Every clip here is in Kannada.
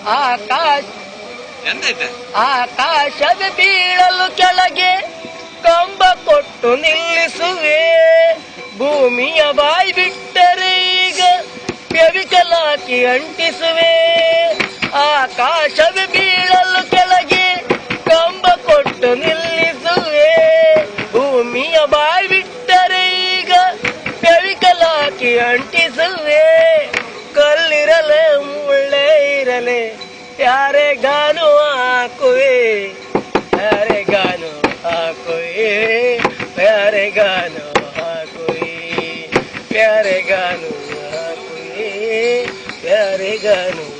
ಆಕಾಶ ಆಕಾಶದ ಬೀಳಲು ಕೆಳಗೆ ಕಂಬ ಕೊಟ್ಟು ನಿಲ್ಲಿಸುವೆ. ಭೂಮಿಯ ಬಾಯಿ ಬಿಟ್ಟರೆ ಈಗ ಕೆವಿಕಲಾಕಿ ಅಂಟಿಸುವೆ. ಆಕಾಶದ ಬೀಳಲು ಕೆಳಗೆ ಕಂಬ ಕೊಟ್ಟು ನಿಲ್ಲಿಸುವೆ. ಭೂಮಿಯ ಬಾಯಿ ಬಿಟ್ಟರೆ ಈಗ ಕೆವಿಕಲಾಕಿ ಅಂಟಿಸುವೆ. ಕಲ್ಲಿರಲೆ ಮುಳ್ಳೆ ಇರಲೆ ಯಾರೆಗಾನು ಹಾಕುವೆ. ಯಾರೆಗಾನು ಹಾಕುವೆ. ಯಾರೆಗಾನು ಹಾಕುವೆ. ಯಾರೆಗಾನು ಹಾಕುವೆ. ಯಾರೆಗಾನು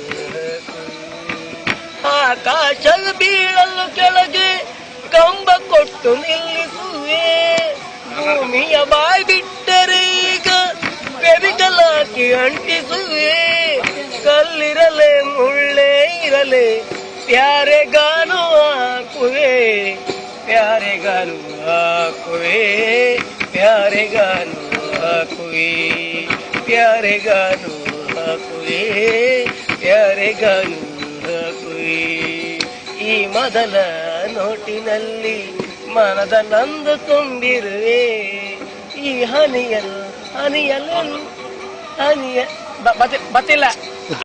ಆಕಾಶದ ಬೀಳಲು ಕೆಳಗೆ ಕಂಬ ಕೊಟ್ಟು ನಿಲ್ಲಿಸುವೆ. ಭೂಮಿಯ ಬಾಯಿ ಬಿಟ್ಟರೆ ಈಗ ಕೆವಿಕಲಾಕಿ ಅಂಟಿಸುವೆ. ಕಲ್ಲಿರಲೆ ಮುಳ್ಳೆ ಇರಲೆ ಯಾರೆಗಾನು ಹಾಕುವೆ. ಯಾರೆಗಾನು ಹಾಕುವೆ. ಯಾರೆಗಾನು ಹಾಕುವೆ. ಯಾರೆಗಾನು ಹಾಕುವೆ. ಯಾರೆಗಾನು ಹಾಕುವೆ. ಈ ಮೊದಲ ನೋಟಿನಲ್ಲಿ ಮನದ ನಂದು ತುಂಬಿರುವೆ. ಈ ಹನಿಯಲು ಹನಿಯಲು ಹನಿಯ ಬತ್ತಿಲ್ಲ.